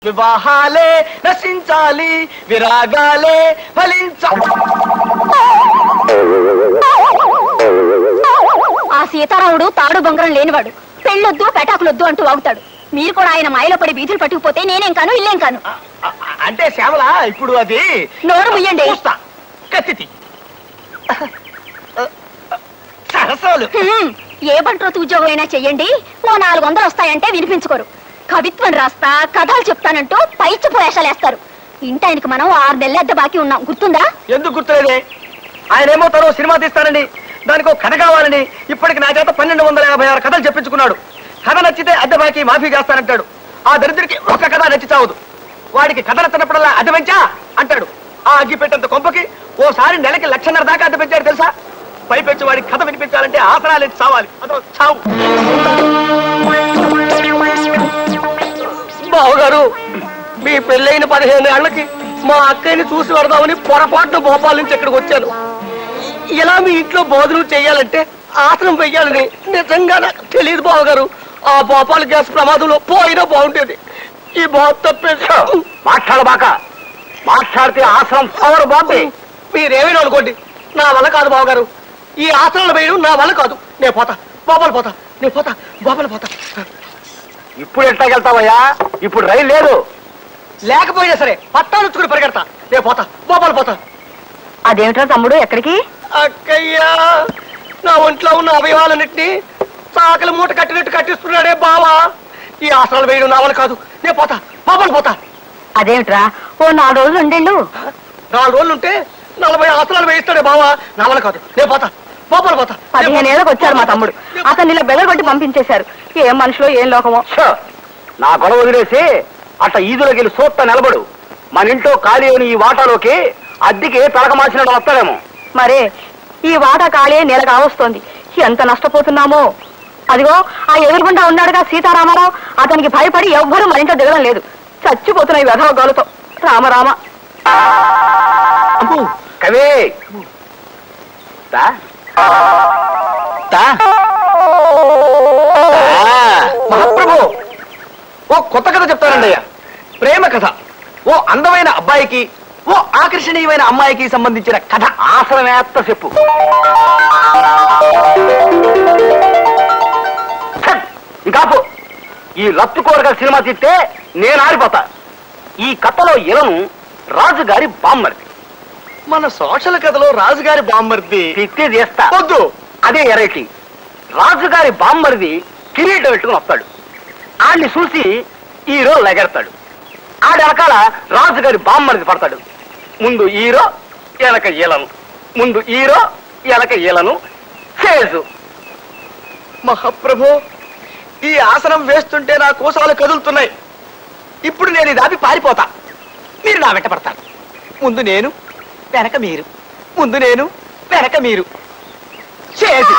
వివాహాలే నశించాలి, విరాగాలే ఫలించాలి. ఆ సీతారాముడు తాడు బొంగరం లేనివాడు, పెళ్ళొద్దు పెటాకులొద్దు అంటూ వాగుతాడు. మీరు కూడా ఆయన మాయలో పడి బీజులు పట్టుకుపోతే నేనేం కాను ఇల్లేం కాను. అంటే శ్యామల ఇప్పుడు అది నోరు ముయ్యండి. కత్తి సరసాలు. ఏ బంట్రోతు ఉద్యోగం అయినా చెయ్యండి, ఓ 400 వస్తాయంటే వినిపించుకోరు. కవిత్వం రాస్తా, కథలు చెప్తానంటూ పైచిపోయేషాలేస్తారు. ఇంటి ఆయనకి మనం 6 నెలల అద్దె బాకీ ఉన్నాం, గుర్తుందా? ఎందుకు గుర్తులేదే? ఆయనేమో తను సినిమా తీస్తానని, దానికి ఒక కథ కావాలని ఇప్పటికి నా చేత 1256 కథలు చెప్పించుకున్నాడు. కథ నచ్చితే అద్దె బాకీ మాఫీ చేస్తానంటాడు. ఆ దరిద్రుడికి ఒక కథ నచ్చి చావదు. వాడికి కథ నచ్చినప్పుడల్లా అద్దె పెంచా అంటాడు. ఆ అగ్గి పెట్టేంత కొంపకి ఓసారి నెలకి 1,00,000 దాకా అద్దె పెంచాడు తెలుసా? పైపెచ్చి వాడికి కథ వినిపించాలంటే ఆసనాలు చావాలి, అదో చావు. బావగారు, మీ పెళ్ళైన 15 ఏళ్లకి మా అక్కయ్యని చూసి వరదామని పొరపాటున భోపాల్ నుంచి ఇక్కడికి వచ్చాను. ఇలా మీ ఇంట్లో భోజనం చెయ్యాలంటే ఆసనం వెయ్యాలని నిజంగా నాకు తెలియదు బావగారు. ఆ భోపాల్ గ్యాస్ ప్రమాదంలో పోయినా బాగుండేది. ఈ బాబు తప్పేది. మాట్లాడబాక, మాట్లాడితే ఆసనం పవర్ బాబు. మీరేమైనా అనుకోండి, నా వల్ల కాదు బావగారు. ఈ ఆసనాలు వేయడం నా వల్ల కాదు. నేను పోతా, బాబాలు పోతా, నేను పోతా, బాబాలు పోతా. ఇప్పుడు ఎట్లాగెళ్తావయ్యా? ఇప్పుడు రైలు లేదు. లేకపోయినా సరే పట్టాలు వచ్చుకుని పరిగెడతా. నేను పోతా, బాబాలు పోతా. అదేమిటో తమ్ముడు, ఎక్కడికి? అక్కయ్యా, నా ఒంట్లో ఉన్న అవయవాలన్నింటినీ సాకలి మూట కట్టినట్టు కట్టిస్తున్నాడే బావా. ఈ ఆసనాలు వేయడం నా వల్ల కాదు. నేను పోతా, బాబాలు పోతా. అదేమిట్రా, ఓ 4 రోజులు ఉండేళ్ళు. 4 రోజులు ఉంటే 40 ఆసనాలు వేయిస్తాడే బావా. నా వల్ల కాదు. నేను పోతా, బాబాలు పోతా. 15 ఏళ్ళకి వచ్చారు మా తమ్ముడు. అతన్ని ఇలా బెదరగొట్టి పంపించేశారు. ఏం మనుషులో ఏం లోకమో. నా గొడవ వదిలేసి అట్ట ఈదులోకి వెళ్ళి సోత్త నిలబడు. మన ఇంట్లో ఖాళీ అయిన ఈ వాటాలోకి అద్దెకి తలక మార్చినట్టు వస్తాడేమో. మరే, ఈ వాటా ఖాళీ నెల కావస్తోంది. ఎంత నష్టపోతున్నామో. అదిగో ఆ ఎదురుగుండా ఉన్నాడుగా సీతారామారావు, అతనికి భయపడి ఎవ్వరూ మన ఇంట్లో దిగడం లేదు. చచ్చిపోతున్నాయి వెధవ గోలతో. రామరామ. కవే మహాప్రభు, ఓ కొత్త కథ చెప్తానండి అయ్యా. ప్రేమ కథ. ఓ అందమైన అబ్బాయికి, ఓ ఆకర్షణీయమైన అమ్మాయికి సంబంధించిన కథ. ఆసనమేత్త చెప్పు. ఇంకాపు, ఈ రత్తు కోరగల సినిమా తిట్టే నేను ఆరిపోతా. ఈ కథలో ఇలను రాజుగారి బామ్మర్ది. మన సోషల్ కథలో రాజుగారి బామ్మర్ది తిట్టి చేస్తా వద్దు. అదే ఎరైటీ. రాజుగారి బామ్మర్ది కిరీటం పెట్టుకుని వస్తాడు. ఆడిని చూసి హీరో లెగెడతాడు. ఆడి వెనకాల రాజుగారి బామ్మర్ది పడతాడు. ముందు హీరో, వెనక ఈలను. ముందు హీరో, వెనక ఈలను. చేసు. మహాప్రభు, ఈ ఆసనం వేస్తుంటే నా కోసాలు కదులుతున్నాయి. ఇప్పుడు నేను ఇది ఆపి పారిపోతా. మీరు నా వెంట పడతారు. ముందు నేను, వెనక మీరు. ముందు నేను, వెనక మీరు. చేసి.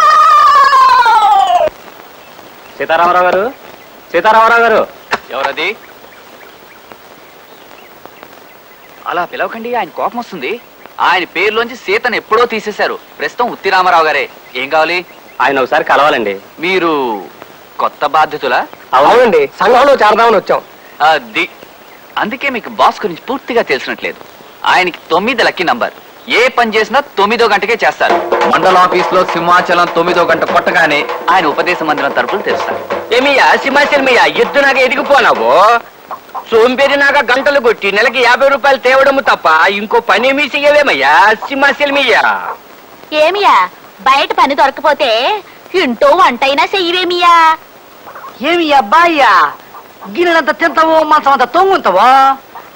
సీతారామరావు గారు, సీతారామరావు గారు. ఎవరది? అలా పిలవకండి, ఆయన కోపం వస్తుంది. ఆయన పేరులోంచి సీతను ఎప్పుడో తీసేశారు. ప్రస్తుతం ఉత్తి రామారావు గారే. ఏం కావాలి? ఆయన ఒకసారి కలవాలండి. మీరు కొత్త బాధ్యతలా? అవునండి, సంఘంలో చేరదామని వచ్చాం. అది అందుకే మీకు బాస్ గురించి పూర్తిగా తెలిసినట్లేదు. ఆయనకి 9 లక్కీ నంబర్. ఏ పని చేసినా 9వ గంటకే చేస్తారు. మండల ఆఫీస్ లో సింహాచలం 9వ గంట కొట్టగానే ఆయన ఉపదేశ మందిరం తరపులు తెరుస్తారు. ఏమియా సింహాచలమయ్యా, ఎద్దు నాకు ఎదిగిపోనావు. సోంపేరి నాగా గంటలు కొట్టి నెలకి 50 రూపాయలు తేవడము తప్ప ఇంకో పని ఏమీ చెయ్యవేమయ్యా సింహాచలమయ్యా. ఏమియా, బయట పని దొరకపోతే ఇంటో వంటైనా చెయ్యవేమియా? ఏమి అబ్బాయ్యా, గిన్నెలంత తింటావో మాసం అంత తొంగుంటావో?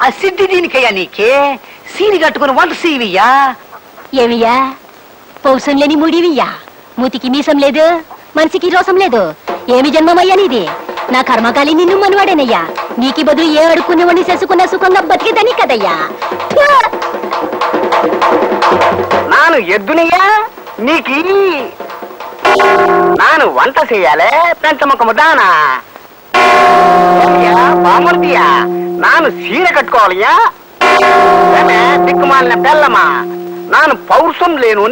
ఆ సిద్ధి దీనికయ్యా నీకే. సీని కట్టుకుని వంట సీవియ్యా. ఏమియా, పౌసం లేని ముడివియ్యా. మూతికి మీసం లేదు, మనిషికి రోసం లేదు. ఏమి జన్మమయ్యా నీది? నా కర్మకాలి నిన్ను మనవాడేనయ్యా. నీకి బదులు ఏ అడుక్కునేవాడిని చేసుకున్న సుఖంగా బతికేదని కదయ్యా. నాను ఎద్దునియా, నీకి నాను వంట చెయ్యాలే. పెంచముఖము దానా బామర్దియా, నాను సీర కట్టుకోవాలయ్యా. దిక్కుమాలిన బెల్లమా, నాను పౌరుషం లేను.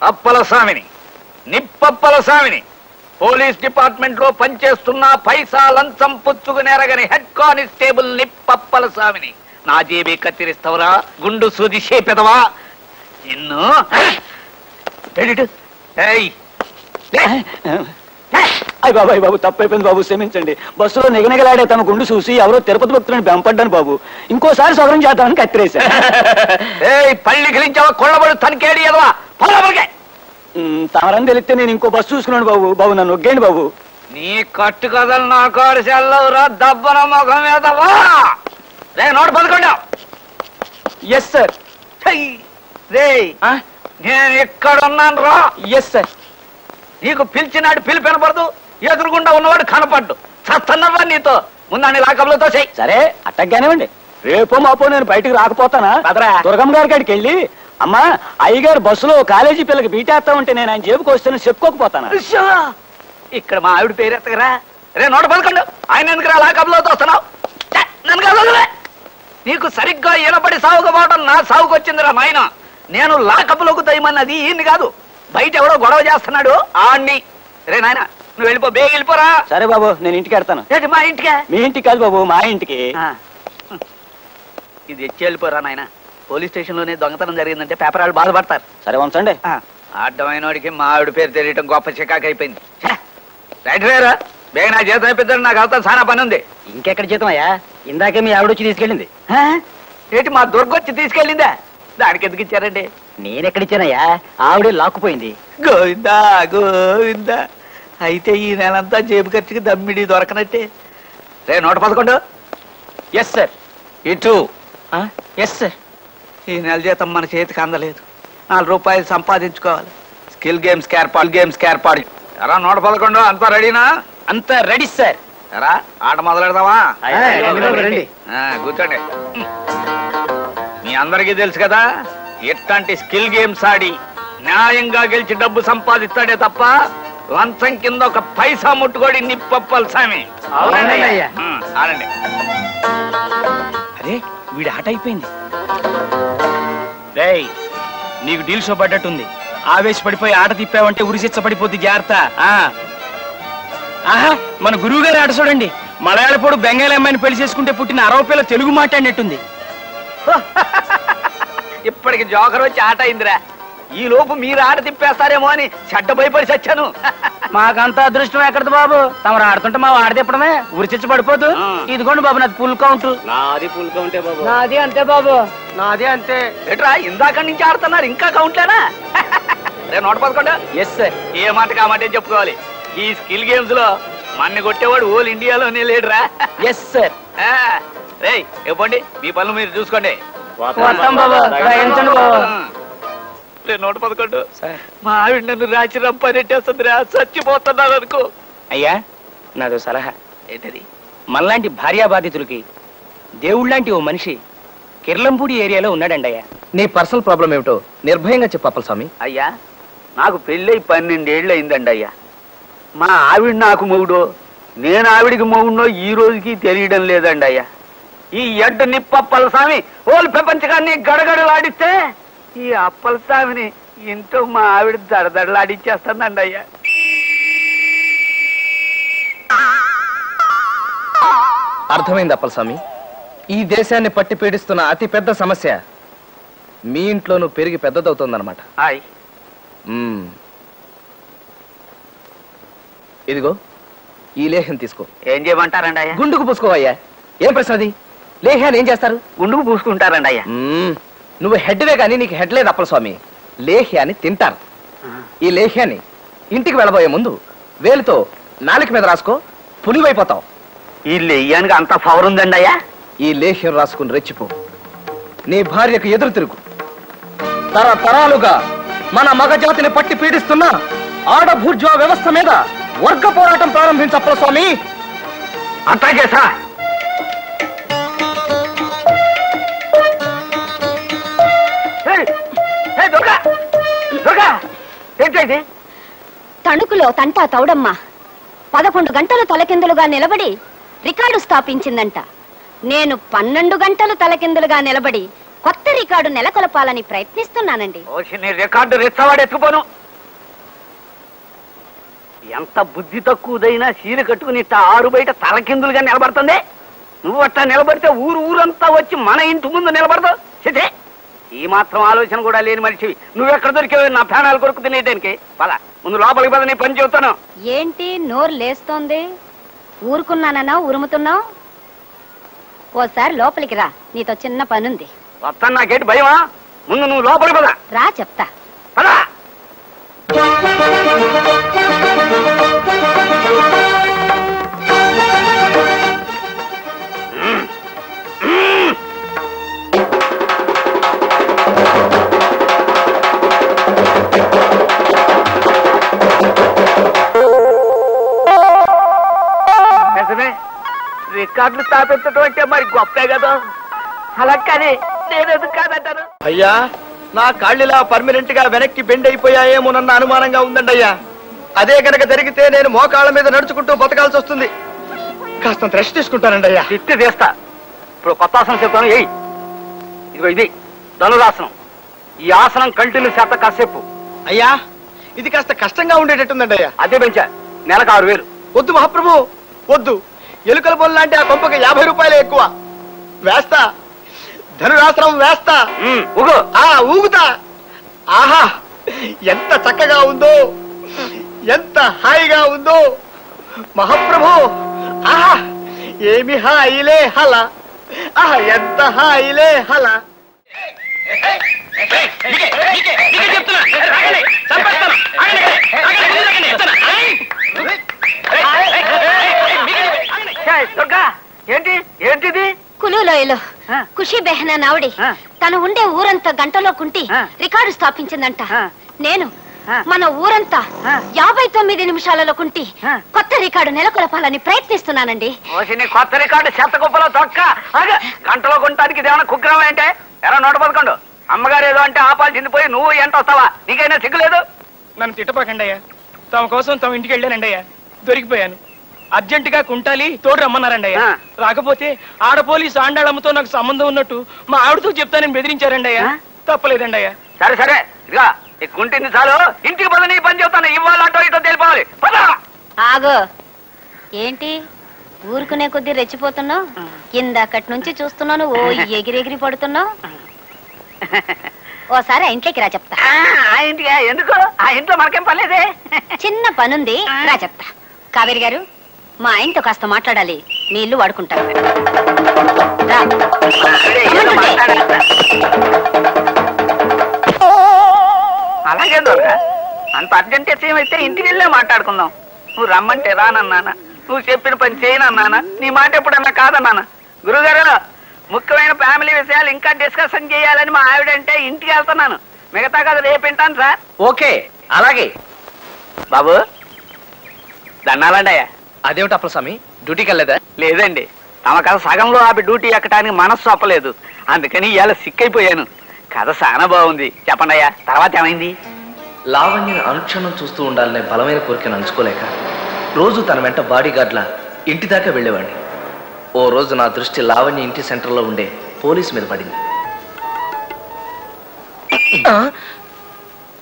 అప్పల స్వామిని, నిప్పప్పల స్వామిని. పోలీస్ డిపార్ట్మెంట్ లో పనిచేస్తున్న పైసా లంచం పుచ్చుకునేరగని హెడ్ కానిస్టేబుల్ నిప్పప్పల స్వామిని. నా జేబీ కత్తిరిస్తావురా గుండు సూది చేపెదవా నిన్ను? అయ్య బాబాయ్ బాబు, తప్పైపోయింది బాబు, క్షమించండి. బస్సులో నిగనిగలాడే తమ గుండు చూసి ఎవరో తిరుపతి భక్తులని బెంపడ్డాను బాబు. ఇంకోసారి సౌకర్యం చేద్దామని కత్తిరేశా. పళ్ళి గిలించావా కొళ్ళబడు తనకేడి ఎదవా పొలబడికే. తమరని తెలిస్తే నేను ఇంకో బస్సు చూసుకున్నాను బాబు. బాబు నన్ను ఒగ్గేయండి బాబు. నీ కట్టు కథలు నా కాడు సెల్లవురా దబ్బన ముఖం మీదవా. రే నోటు పదకొండా. Yes sir. రే నేను ఎక్కడున్నాను రా. Yes sir. నీకు పిలిచినాడు పిలిపి వినపడదు, ఎదురుగుండా ఉన్నవాడు కనపడ్డు. చస్తున్నవా నీతో ముందాన్ని లాకబులతో చెయ్యి. సరే అట్టగ్గానేవ్వండి. రేపో మాపో నేను బయటకు రాకపోతానా? దుర్గమ్మ గారి కాడికి వెళ్ళి, అమ్మా అయ్యగారు బస్సులో కాలేజీ పిల్లకి బీటేస్తా ఉంటే నేను ఆయన జేబుకి వస్తాను చెప్పుకోకపోతానా? ఇక్కడ మా ఆవిడ పేరెత్తగరా. రే నోట పదకొండు. ఆయన ఎందుకు రా లాకబులతో వస్తున్నావు? నన్ను కాదు. నీకు సరిగ్గా ఈనపడి సాగుకపోవడం నా సాగుకు వచ్చిందిరా నాయన. నేను లాకబులకు దయమన్నది ఈయన్ని కాదు, బయట ఎవడో గొడవ చేస్తున్నాడు ఆణ్ణి. రే నాయన నువ్వు వెళ్ళిపో, బేగ వెళ్ళిపోరా. సరే బాబు, నేను ఇంటికి వెళ్తాను. ఏంటి మా ఇంటికే? మీ ఇంటికి కాదు బాబు, మా ఇంటికి. ఇది ఎచ్చి వెళ్ళిపోరా నాయన. పోలీస్ స్టేషన్ లోనే దొంగతనం జరిగిందంటే పేపర్ వాళ్ళు బాధపడతారు. సరే ఉంచండి. అడ్డమైన వాడికి మా ఆవిడ పేరు తెలియటం గొప్ప చికాకు అయిపోయింది. రైట్ రేరా, బేగ నా జీతం అయిపోతాడు. నాకు అవుతా చాలా పని ఉంది. ఇంకెక్కడ జీతం అయ్యా? ఇందాకే మీ ఆవిడ వచ్చి తీసుకెళ్ళింది. ఏంటి మా దుర్గొచ్చి తీసుకెళ్ళిందా? దానికి ఎందుకు ఇచ్చారండి? నేనెక్కడిచ్చానయ్యా? ఆవిడే లాక్కుపోయింది. గోవిందా గోవిందా. అయితే ఈ నెలంతా జేబు ఖర్చుకి దమ్మిడి దొరకనట్టే. రే నోట పదకొండు. Yes sir. ఇటు. Yes sir. ఈ నెల జీతం మన చేతికి అందలేదు. 4 రూపాయలు సంపాదించుకోవాలి. స్కిల్ గేమ్స్ ఏర్పాటు. ఎరా నోట పదకొండు, అంతా రెడీనా? అంతా రెడీ సార్. ఎరా ఆట మొదలెడదామా? రండి. కూర్చోండి. మీ అందరికీ తెలుసు కదా, ఎట్లాంటి స్కిల్ గేమ్స్ ఆడి న్యాయంగా గెలిచి డబ్బు సంపాదిస్తాడే తప్ప లంచం కింద ఒక పైసా ముట్టుకోడి నిప్పప్పల స్వామి. ఆడండి. అరే వీడి ఆట అయిపోయింది. రేయ్ నీకు డీల్ షో పడ్డట్టుంది. ఆవేశపడిపోయి ఆట తిప్పావంటే ఉరిశిచ్చ పడిపోద్ది, జాగ్రత్త. ఆహా, మన గురువు గారి ఆట చూడండి. మలయాళపోడు బెంగాలీ అమ్మాయిని పెళ్లి చేసుకుంటే పుట్టిన 60 పిల్ల తెలుగు మాట్లాడినట్టుంది. ఇప్పటికి జోకర్ వచ్చి ఆట అయిందిరా. ఈ లోపు మీరు ఆట తిప్పేస్తారేమో అని చెడ్డ భయపడి చచ్చాను. మాకంత అదృష్టం ఎక్కడది బాబు? తమరు ఆడుతుంటే మా ఆడ తిప్పడమే ఉరిచిచ్చి పడిపోదు. ఇదిగోండి బాబు నాది ఫుల్ కౌంట్. నాది ఫుల్ కౌంటే బాబు. నాది అంతే బాబు, నాది అంతే. ఎట్రా ఇందాక నుంచి ఆడుతున్నారు, ఇంకా కౌంట్లేనా? రే నోట పదకొండు. Yes sir. ఏ మాట కామాటే చెప్పుకోవాలి. ఈ స్కిల్ గేమ్స్ లో మన్ని కొట్టేవాడు ఓల్ ఇండియాలోనే లేడురా. Yes sir. రే ఇవ్వండి, మీ పనులు మీరు చూసుకోండి. నోట పదకొండు. మా ఆవిడ నన్ను రాచి రంపనెట్టేస్తుందిరా, చచ్చిపోతున్నాను అనుకో. అయ్యా నాదో సలహా. ఏంటది? మనలాంటి భార్యా బాధితులకి దేవుళ్ళంటి ఓ మనిషి కిర్లంపూడి ఏరియాలో ఉన్నాడండి. అయ్యా నీ పర్సనల్ ప్రాబ్లం ఏమిటో నిర్భయంగా చెప్పప్పల స్వామి. అయ్యా నాకు పెళ్ళై 12 ఏళ్ళు అయిందండి అయ్యా. మా ఆవిడ నాకు మొగుడో, నేను ఆవిడికి మొగుడో ఈ రోజుకి తెలియడం లేదండి అయ్యా. ఈ ఎడ్డు నిప్పప్పల స్వామి ఓల్ ప్రపంచకాన్ని గడగడలాడిస్తే ఈ అప్పల స్వామిని ఇంట్లో మా ఆవిడ దడదడలాడిచ్చేస్తుందండి అయ్యా. అర్థమైంది అప్పల స్వామి. ఈ దేశాన్ని పట్టి పీడిస్తున్న అతి పెద్ద సమస్య మీ ఇంట్లోనూ పెరిగి పెద్దదవుతుందన్నమాట. ఇదిగో ఈ లేహ్యం తీసుకో. ఏం చేయమంటారండి అయ్యా? గుండుకు పూసుకోవయ్యా. ఏం ప్రశ్న అది? లేహ్యాన్ని ఏం చేస్తారు? గుండుకు పూసుకుంటారండి అయ్యా. నువ్వు హెడ్వే కానీ నీకు హెడ్ లేదు అప్పల స్వామి. లేహ్యాన్ని తింటారు. ఈ లేహ్యాన్ని ఇంటికి వెళ్ళబోయే ముందు వేలుతో నాలుక మీద రాసుకో, పులివైపోతావు. ఈ లేహ్యానికి అంత పవర్ ఉందండి అయ్యా? ఈ లేహ్యం రాసుకుని రెచ్చిపో. నీ భార్యకు ఎదురు తిరుగు. తరతరాలుగా మన మగజాతిని పట్టి పీడిస్తున్న ఆడభూర్జా వ్యవస్థ మీద వర్గ పోరాటం ప్రారంభించప్పల స్వామి. అట్లాగే సార్. తణుకులో తంటా తౌడమ్మ 11 గంటలు తలకిందులుగా నిలబడి రికార్డు స్థాపించిందంట. నేను 12 గంటలు తలకిందులుగా నిలబడి కొత్త రికార్డు నెలకొల్పాలని ప్రయత్నిస్తున్నానండి. నీ రికార్డు రెచ్చవాడు ఎత్తుకుపోను. ఎంత బుద్ధి తక్కువదైనా చీర కట్టుకుని ఇట్ట ఆరు బయట తలకిందులుగా నిలబడుతుంది. నువ్వు అట్లా నిలబడితే ఊరంతా వచ్చి మన ఇంటి ముందు నిలబడతావు. చితే, ఈ మాత్రం ఆలోచన కూడా లేని మనిషివి. నువ్వెక్కడ దొరికేవి నా ప్రాణాలు కొరకు తినేదానికి? పద, ముందు లోపలికి పద, నీ పని చెబుతాను. ఏంటి నోరు లేస్తోంది? ఊరుకున్నానన్నా ఉరుముతున్నావు? ఓసారి లోపలికి రా, నీతో చిన్న పనుంది. వస్తాను, నాకేంటి భయమా? ముందు నువ్వు లోపలికి పద. రా చెప్తా. పద. రికార్డులు స్థాపించడం అంటే మరి గొప్పే కదా. అలా కానీ నేనెందుకు కాదంటాను? అయ్యా, నా కాళ్ళిలా పర్మనెంట్ గా వెనక్కి బెండ్ అయిపోయాయేమోనన్న అనుమానంగా ఉందండి అయ్యా. అదే కనుక జరిగితే నేను మోకాళ్ళ మీద నడుచుకుంటూ బతకాల్సి వస్తుంది. కాస్త రెస్ట్ తీసుకుంటానండి అయ్యా. తిట్టి తీస్తా. ఇప్పుడు కొత్త ఆసనం చెప్తాను. ఇదిగో ఇది ధనురాసనం. ఈ ఆసనం కంటిన్యూ చేత కాసేపు. అయ్యా, ఇది కాస్త కష్టంగా ఉండేటట్టుందండి అయ్యా. అదే పెంచా, నెలకు 6000. వద్దు మహాప్రభు, వద్దు. ఎలుకల బొల్ లాంటి ఆ కొంపకి 50 రూపాయలే ఎక్కువ. వేస్తా, ధనురాసనం వేస్తా. ఊగుతా. ఆహా, ఎంత చక్కగా ఉందో, ఎంత హాయిగా ఉందో మహాప్రభు. ఆహా, ఏమి హాయిలే హల. ఆహా, ఎంత హాయిలే హల. దుర్గా, ఏంటిది? కులులోయలో ఖుషి బెహనా నావడి తను ఉండే ఊరంతా గంటలో కుంటి రికార్డు స్థాపించిందంట. నేను మన ఊరంతా 59 నిమిషాలలో కుంటి కొత్త రికార్డు నెలకొల్పాలని ప్రయత్నిస్తున్నానండి. కొత్త రికార్డు చెత్త కుప్పలో తొక్క. గంటలో కొనటానికి ఇదేమన్నా కుగ్రహం ఏంటే? ఎలా 111 అమ్మగారు ఏదో అంటే ఆపాల్సింది పోయి నువ్వు ఎంత వస్తావా? నీకైనా సిగ్గులేదు? నన్ను తిట్టపాకండి అయ్యా. తమ కోసం తమ ఇంటికి వెళ్ళానండి అయ్యా. దొరికిపోయాను. అర్జెంట్ గా కుంటాలి తోడు రమ్మన్నారండి అయ్యా. రాకపోతే ఆడ పోలీసు ఆండాళమ్మతో నాకు సంబంధం ఉన్నట్టు మా ఆవిడతో చెప్తానని బెదిరించారండి అయ్యా. తప్పలేదండి అయ్యా. సరే ఇదిగా కుంటింది చాలు. ఇంటికి పద, నీ పని చెప్తాను. ఇవాళ అటో ఇటో తెలిపోవాలి. ఆగో, ఏంటి ఊరుకునే కొద్దీ రెచ్చిపోతున్నావు? కిందక్కడి నుంచి చూస్తున్నాను ఓ ఎగిరెగిరి పడుతున్నావు. ఓసారి ఆ ఇంట్లోకి రా చెప్తా. ఆ ఇంటికి ఎందుకు? ఆ ఇంట్లో మనకేం పర్లేదే. చిన్న పనుంది, రా చెప్తా. కావేరి గారు, మా ఆయనతో కాస్త మాట్లాడాలి. మీ ఇల్లు వాడుకుంటారు. అలాగే దొరక, అంత అర్జెంట్ అయితే ఇంటికి వెళ్ళే మాట్లాడుకుందాం. నువ్వు రమ్మంటే రానన్నానా? నువ్వు చెప్పిన పని చేయనన్నానా? నీ మాట ఎప్పుడన్నా కాదన్నానా? గురుగారు, ముఖ్యమైన ఫ్యామిలీ విషయాలు ఇంకా డిస్కషన్ చేయాలని మా ఆవిడంటే ఇంటికి వెళ్తున్నాను. మిగతా కదా రేపు వింటాను సార్. ఓకే, అలాగే. బాబు దండాలండి అయ్యా. అదేమిటి అప్పలస్వామి, డ్యూటీకి వెళ్ళలేదా? లేదండి, తమ కథ సగంలో ఆపి డ్యూటీ ఎక్కడానికి మనస్సు అప్పలేదు. అందుకని ఇవాళ సిక్కైపోయాను. కథ చాలా బాగుంది. చెప్పండి అయ్యా, తర్వాత ఏమైంది? లావణ్యను అనుక్షణం చూస్తూ ఉండాలనే బలమైన కోరికను అంచుకోలేక రోజు తన వెంట బాడీ గార్డ్లా ఇంటి దాకా వెళ్ళేవాడిని. ఓ రోజు నా దృష్టి లావణ్య ఇంటి సెంటర్లో ఉండే పోలీస్ మీద పడింది.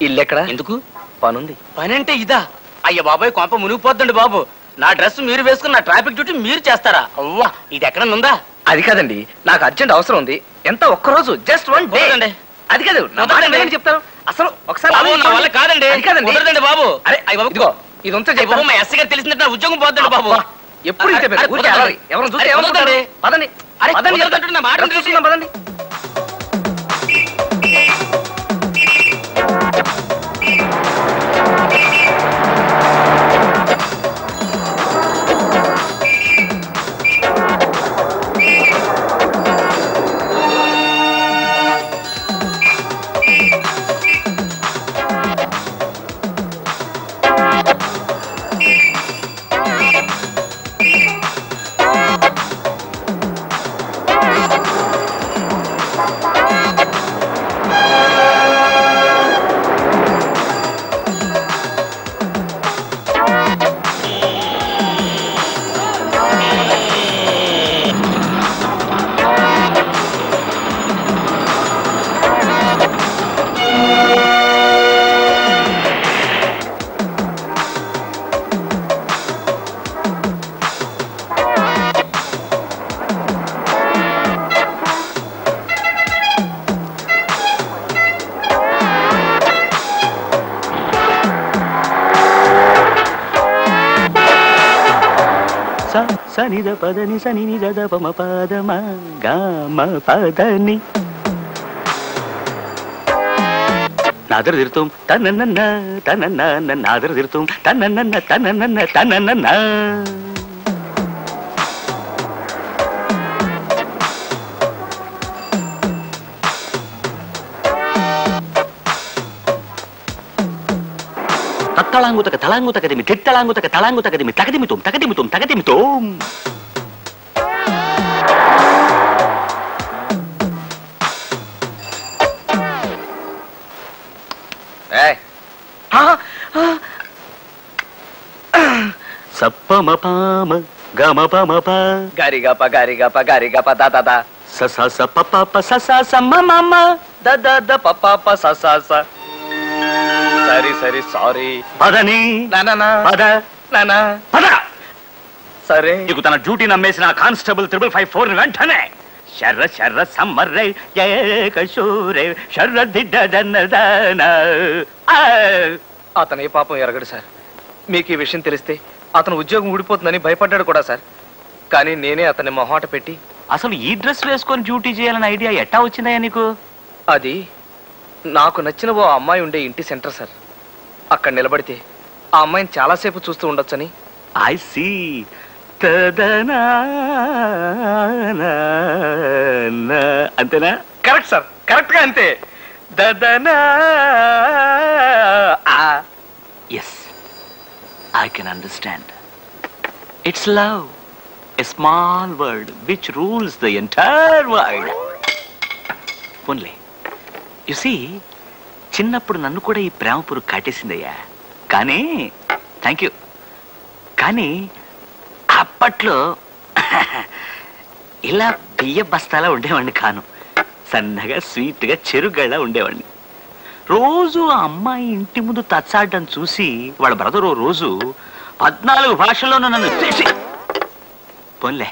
ఇల్లెక్కడ? ఎందుకు? పనుంది. పని అంటే ఇదా? అయ్య బాబాయ్, కొంప మునిగిపోద్దండి బాబు. నా డ్రెస్ మీరు వేసుకున్న ట్రాఫిక్ డ్యూటీ మీరు చేస్తారా? అవ్వా, ఇది ఎక్కడ ఉందా? అది కాదండి, నాకు అర్జెంట్ అవసరం ఉంది. ఎంత ఒక్కరోజు, జస్ట్ 1 డే. అది కాదు, చెప్తాను. అసలు ఒకసారి కాదండి, కుదరదండి బాబు. అరే ఇదిగో, ఇది ఉంటే చెప్పు. మా ఎస్సీ గారు తెలిసిందంటే ఉద్యోగం పోద్దండి బాబు. ఎప్పుడు ఎవరు చూస్తే ఏమవుతుందండి? పదండి, పదండి. సనిద పదని సని నిజ పమ పదమ గమ పదని నాదర తిరుతాం తనన్న తనన్న నాదర తిరుతాం తనన్న తనన్న తనన్న తత్తళాంగుతక తళాంగుతకదిమి తిత్తళాంగుతక తళాంగుతకదిమి తగదిమితోం తగదిమితోం తగదిమితోం సప్పమ పామ గమ పమ ప గారిగప గారిగప గారిగప దాద స స స ప ప ప స స స మ మ మ ద పప ప స స స సరి సరి సారీ పదని నానా పద నానా పద సరే నీకు తన డ్యూటీ నమ్మేసిన కానిస్టేబుల్ 5554 వెంటనే శర్ర శర్ర సమ్మర్రే ఏకశూరే శర్ర దిడ్డదన్నదాన అతను ఏ పాపం ఎరగడు సార్ మీకు ఈ విషయం తెలిస్తే అతను ఉద్యోగం ఊడిపోతుందని భయపడ్డాడు కూడా సార్ కానీ నేనే అతన్ని మొహాట పెట్టి అసలు ఈ డ్రెస్ వేసుకొని డ్యూటీ చేయాలన్న ఐడియా ఎట్టా వచ్చిందయ్యా నీకు? అది నాకు నచ్చిన ఓ అమ్మాయి ఉండే ఇంటి సెంటర్ సార్ అక్కడ నిలబడితే ఆ అమ్మాయిని చాలాసేపు చూస్తూ ఉండొచ్చని ఐ సీ తదనా అంతేనా? కరెక్ట్ సార్ కరెక్ట్ గా అంతే దదనా yes I can understand it's love a small word which rules the entire world. పోన్లే యు సీ చిన్నప్పుడు నన్ను కూడా ఈ ప్రేమ పురుగు కాటేసిందయ్యా. కానీ థ్యాంక్ యూ. కానీ అప్పట్లో ఇలా బియ్య బస్తాలా ఉండేవాడిని కాను. సన్నగా స్వీట్గా చెరుగళ్ళ ఉండేవాడిని. రోజు ఆ అమ్మాయి ఇంటి ముందు తచ్చాడడం చూసి వాళ్ళ బ్రదర్ రోజు 14 భాషల్లోనూ నన్ను చేసి పోన్లే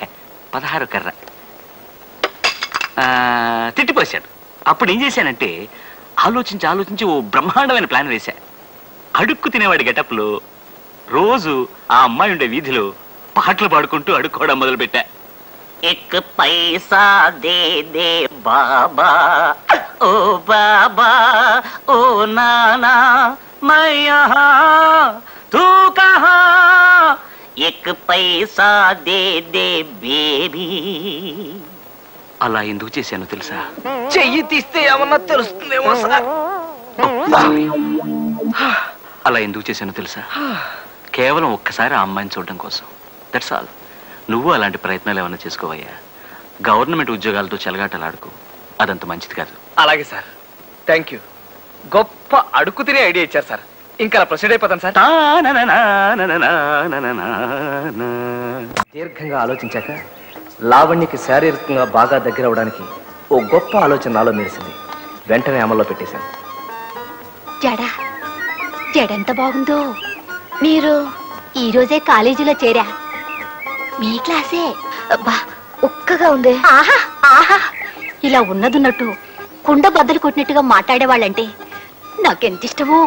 16 కర్ర తిట్టిపోశాడు. అప్పుడు ఏం చేశానంటే ఆలోచించి ఆలోచించి ఓ బ్రహ్మాండమైన ప్లాన్ వేశా. అడుక్కు తినేవాడి గెటప్లో రోజు ఆ అమ్మాయి ఉండే వీధిలో పాటలు పాడుకుంటూ అడుక్కోవడం మొదలుపెట్టా. ఎక్ పైసా దే దే బాబా ఓ బాబా ఓ నానా మై యహా తూ కహా ఎక్ పైసా దే దే బేబీ. అలా ఎందుకు చేశాను తెలుసా? చెయ్యి తీస్తే ఏమన్నా తెలుస్తుందేమో సార్. అలా ఎందుకు చేశానో తెలుసా? కేవలం ఒక్కసారి ఆ అమ్మాయిని చూడడం కోసం. That's all. నువ్వు అలాంటి ప్రయత్నాలు ఏమైనా చేసుకోవయ్యా. గవర్నమెంట్ ఉద్యోగాలతో చెలగాటలాడుకో, అదంత మంచిది కాదు. అలాగే సార్ థ్యాంక్ యూ. గొప్ప అడుక్కు తినే ఐడియా ఇచ్చారు సార్. ఇంకా ప్రొసీడ్ అయిపోతాను సార్. దీర్ఘంగా ఆలోచించాక లావణ్యకి శారీరకంగా బాగా దగ్గర అవడానికి ఓ గొప్ప ఆలోచన నాలో మెరిసింది. వెంటనే అమల్లో పెట్టేశాను. జడెంత బాగుందో. మీరు ఈ రోజే కాలేజీలో చేరా? మీ క్లాసే. అబ్బా ఒక్కగా ఉంది. ఆహా ఆహా ఇలా ఉన్నదున్నట్టు కుండ బద్దలు కొట్టినట్టుగా మాట్లాడేవాళ్ళంటే నాకెంత ఇష్టమో.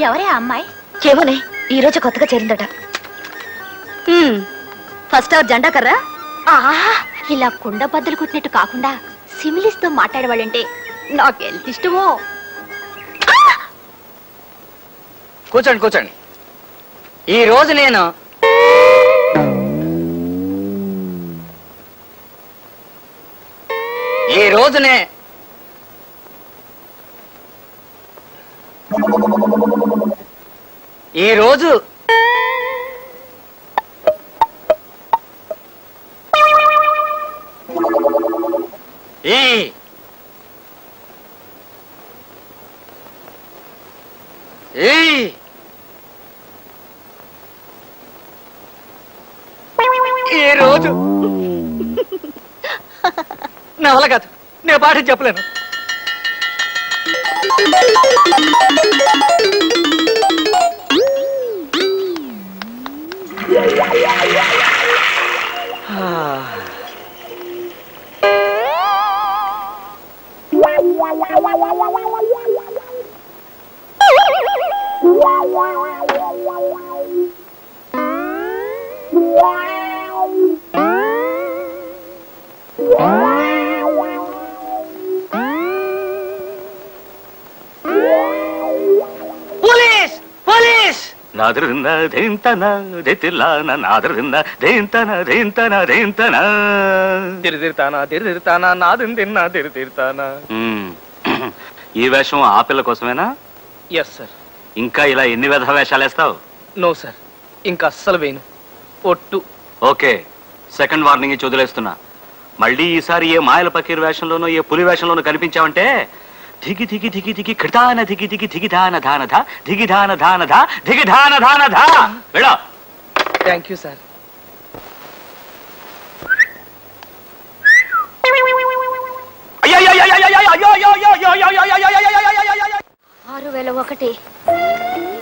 ఎవరే అమ్మాయి? ఏమోనే ఈ రోజు కొత్తగా చేరిందట. ఫస్ట్ అవర్ జెండా కర్రా. ఆహా ఇలా కుండ బద్దలు కొట్టినట్టు కాకుండా సిమిలిస్తో మాట్లాడేవాళ్ళంటే నాకెంత ఇష్టమో. కూర్చోండి కూర్చోండి. ఈ రోజు నేను ఈ రోజునే ఈ రోజు ఈ రోజు నా వల్ల కాదు, నేను పాఠం చెప్పలేను. పోలీస్ పోలీస్ నాదరింద దేంతన దెతిల్లాన నాదరింద దేంతన దేంతన దేంతన తిరిదిరుతానా తిరిదిరుతానా నాదిని తిన్నా తిరిదిరుతానా. ఈ వేషం ఆ పిల్ల కోసమేనా? Yes sir. ఇంకా ఇలా ఎన్ని విధ వేషాలు వేస్తావు? నో సార్, ఇంకా అస్సలు వేయను. ఒట్టు. ఓకే, సెకండ్ వార్నింగ్ ఇచ్చి వదిలేస్తున్నా. మళ్ళీ ఈసారి ఏ మాయల పకీర్ వేషంలోనో ఏ పులి వేషంలోనో కనిపించావంటే ధిగి ధిగి ధిగి ధిగి కృతాన ధిగి ధిగి ధిగి ధాన ధాన ధ ధిగి ధాన ధాన ధ ధిగి ధాన ధాన ధ. వెళ్ళా. Thank you sir. ఆరు 6001,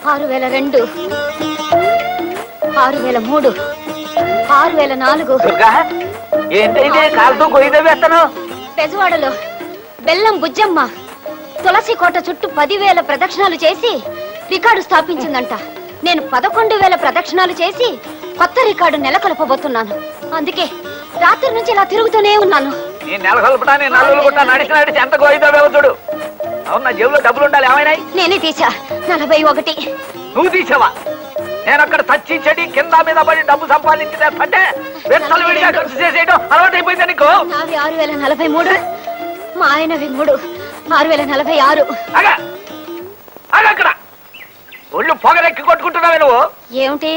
6002, 6003, 6004. దుర్గా ఏంటైతే కాలుతో గొయ్యి వేస్తాను. పెజవాడలో బెల్లం బుజ్జమ్మ తులసి కోట చుట్టూ 10,000 ప్రదక్షిణాలు చేసి రికార్డు స్థాపించిందంట. నేను 11,000 ప్రదక్షిణాలు చేసి కొత్త రికార్డు నెలకొల్పబోతున్నాను. అందుకే రాత్రి నుంచి ఇలా తిరుగుతూనే ఉన్నాను. నీ నెలకొల్పడా నీ నలుగురు గుట్ట నడిచి నడిచి ఎంత గొయ్యితో వేవుతుడు. అవును, నా జేబులో డబ్బులు ఉండాలి. ఏమైనాయి? నేనే తీసా. 41. నువ్వు తీసావా? నేను అక్కడ తచ్చి చెడి కింద మీద పడి డబ్బు సంపాదించి తెస్తుంటే వెచ్చలు విడిగా ఖర్చు చేసేయడం అలవాటు అయిపోయింది నీకు. నావి 6043, మా ఆయనవి 3, 6046. అక్కడ ఒళ్ళు పొగరెక్కి కొట్టుకుంటున్నావే నువ్వు. ఏమిటి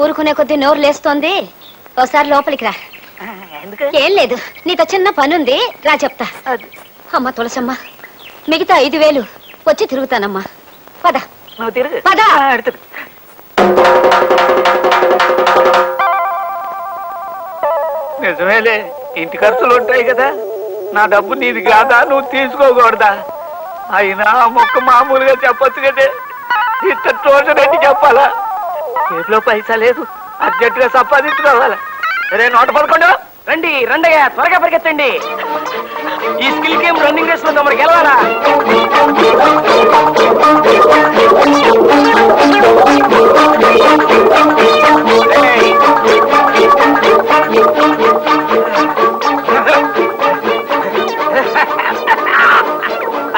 ఊరుకునే కొద్దీ నోరు లేస్తోంది? ఒకసారి లోపలికి రా. ఏం లేదు, నీతో చిన్న పనుంది, రా చెప్తా. అమ్మ తులసమ్మ, మిగతా 5,000 వచ్చి తిరుగుతానమ్మా. పద నువ్వు తిరుగు. పద. నిజమేలే, ఇంటి ఖర్చులు ఉంటాయి కదా. నా డబ్బు నీది కాదా, నువ్వు తీసుకోకూడదా? అయినా ఆ మొక్క మామూలుగా చెప్పొచ్చు కదే, ఇంత తోటనట్టు చెప్పాలా? చేతిలో పైసా లేదు, అర్జెంటుగా సంపాదించుకోవాలా. రే 111 రండి రండయ్యా, త్వరగా పరిగెత్తండి. ఈ స్కిల్ గేమ్ రన్నింగ్ రేస్ లో మనకి గెలవాలా?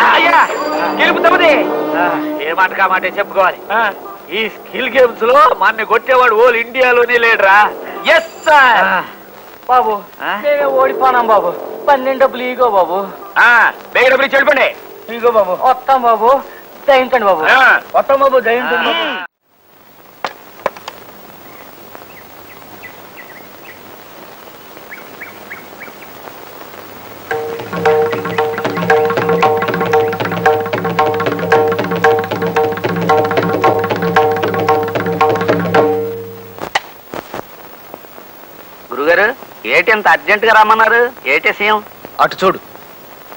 అయ్యా గెలుపుతామది. ఏ మాట కా మాట చెప్పుకోవాలి. ఈ స్కిల్ గేమ్స్ లో మన కొట్టేవాడు ఓల్ ఇండియాలోనే లేడురా. Yes sir. బాబు నేనే ఓడిపోనాం బాబు. 12 డబ్బులు ఈగో బాబు. బేగ డబ్బులు ఇచ్చి వెళ్ళిపోండి. ఈగో బాబు. వస్తాం బాబు, దయించండి బాబు. వస్తాం బాబు, దయించండి. గురుగారు ఏటి ఎంత అర్జెంట్ గా రమ్మన్నారు? ఏటి సీఎం? అటు చూడు.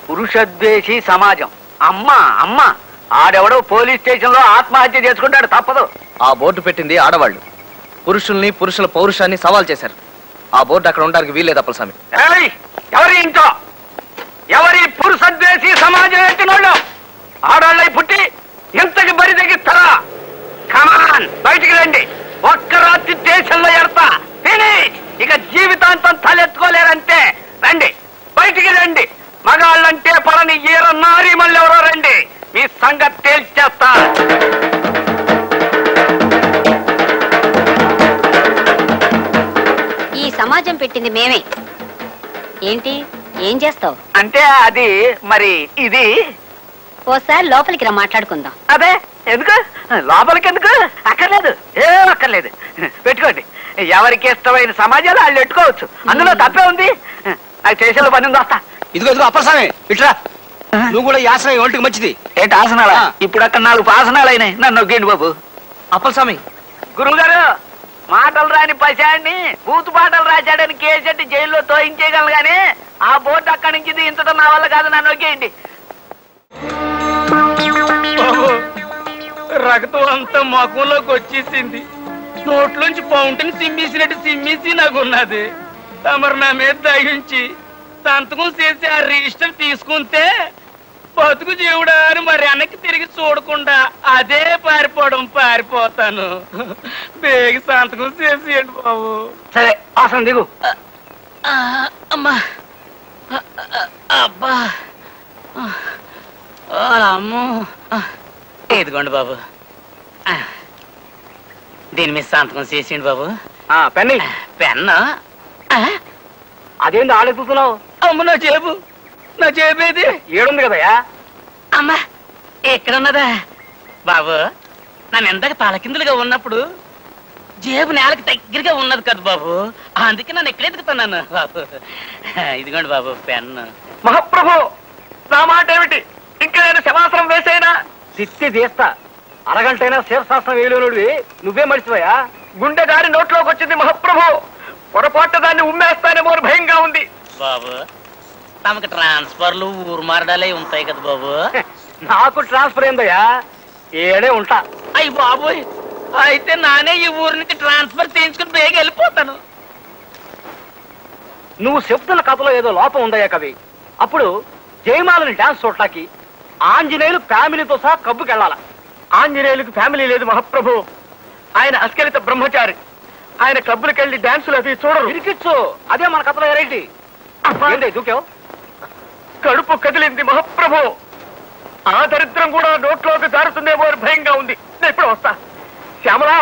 పురుషద్వేషి సమాజం. అమ్మా అమ్మా, ఆడెవడో పోలీస్ స్టేషన్ లో ఆత్మహత్య చేసుకుంటాడు, తప్పదు. ఆ బోర్డు పెట్టింది ఆడవాళ్ళు. పురుషుల్ని, పురుషుల పౌరుషాన్ని సవాల్ చేశారు. ఆ బోర్డు అక్కడ ఉండడానికి వీల్లేదు అప్పలస్వామి. ఎవరి ఇంట్లో ఎవరి పురుషద్వేషి సమాజం ఎత్తినోళ్ళు ఆడవాళ్ళై పుట్టి ఇంతకి బరి తెగిస్తారా? కమాన్, బయటికి రండి. ఒక్క రాత్రి స్టేషన్లో ఎడతా, ఫినిష్. ఇక జీవితాంతం తలెత్తుకోలేరంటే రండి, బయటికి రండి. మగాళ్ళంటే పడని ఈర నారీ మళ్ళీ ఎవరో రండి, మీ సంగతి తేల్చేస్తా. ఈ సమాజం పెట్టింది మేమే. ఏంటి ఏం చేస్తావు? అంటే అది మరి ఇది ఓసారి లోపలికి రా, మాట్లాడుకుందాం. అదే ఎందుకు లోపలికి ఎందుకు? అక్కర్లేదు, ఏం అక్కర్లేదు. పెట్టుకోండి. ఎవరికి ఇష్టమైన సమాజాలు వాళ్ళు పెట్టుకోవచ్చు, అందులో తప్పే ఉంది. అది చేసేలో పని ఉంది, వస్తా. ఇదిగో ఇదిగో అప్పలస్వామి, ఇట్రా. నువ్వు కూడా ఈ ఆసనం ఒంటికి మంచిది. ఏంటి ఆసనాలా? ఇప్పుడు అక్కడ 4 ఆసనాలు అయినాయి, నన్ను నొగ్గండి బాబు. అప్పలస్వామి, గురువు గారు, మాటలు రాని పశాన్ని బూతు పాటలు రాశాడని కేసెట్టి జైల్లో తోయించేయగలను గానీ ఆ బోర్డు అక్కడి నుంచి దించడం నా వల్ల కాదు, నన్ను నొగ్గేయండి. రక్తం అంతా ముఖంలోకి వచ్చేసింది. నోట్లోంచి ఫౌంటైన్ సిమ్మేసినట్టు సిమ్మేసి నాకున్నది. తమరు నా మీద దయించి సంతకం చేసి ఆ రిజిస్టర్ తీసుకుంటే బతుకు జీవుడా అని మరి వెనక్కి తిరిగి చూడకుండా అదే పారిపోతాను. బేగి సంతకం చేసేయండి బాబు. సరే ఆసనం దిగు. అమ్మా అబ్బా అమ్మో. ఇదిగోండి బాబు, దీని మీద సంతకం చేసేయండి బాబు. పెన్ని పెన్నా? అదేంటి ఆలోచిస్తున్నావు? అమ్మ నా చేపేది ఏడుంది కదయా. అమ్మా ఎక్కడున్నదా బాబు? నన్ను ఎంతగా తలకిందులుగా ఉన్నప్పుడు జేబు నేలకి దగ్గరగా ఉన్నది కదా బాబు, అందుకే నన్ను ఎక్కడ ఎదుగుతున్నాను బాబు. ఇదిగోండి బాబు పెన్ను. మహాప్రభు, నా మాట ఏమిటి? ఇంకా నేను శవాసనం వేసేనా? తిత్తి తీస్తా. అరగంటైనా శివశాస్త్రం వేయలేనుడివి నువ్వే మర్చిపోయా? గుండె దారి నోట్లోకి వచ్చింది మహాప్రభు. పొరపాటు దాన్ని ఉమ్మేస్తానేమో అని భయంగా ఉంది. బాబు తమకు ట్రాన్స్ఫర్లు ఊరు మారడాలే ఉంటాయి కదా బాబు. నాకు ట్రాన్స్ఫర్ అయిందయ్యా, ఏడే ఉంటా. అయ్యి బాబోయ్, అయితే నానే ఈ ఊరు నుంచి ట్రాన్స్ఫర్ చేయించుకుని బేగా వెళ్ళిపోతాను. నువ్వు చెప్తున్న కథలో ఏదో లోపం ఉందయ్యా కవి. అప్పుడు జయమాలని డాన్స్ చూడటానికి ఆంజనేయులు ఫ్యామిలీతో సహా కబ్బుకెళ్ళాల. ఆంజనేయులకు ఫ్యామిలీ లేదు మహాప్రభు. ఆయన అస్కలిత బ్రహ్మచారి. ఆయన క్లబ్బులకెళ్ళి డాన్సులు అవి చూడరు. ఇరికిచ్చు, అదే మన కథలో వెరైటీ. దూకావు? కడుపు కదిలింది మహాప్రభు. ఆ దరిద్రం కూడా నోట్లోకి జారుతుందేమో అని భయంగా ఉంది. నేను ఇప్పుడు వస్తా. శ్యామలా,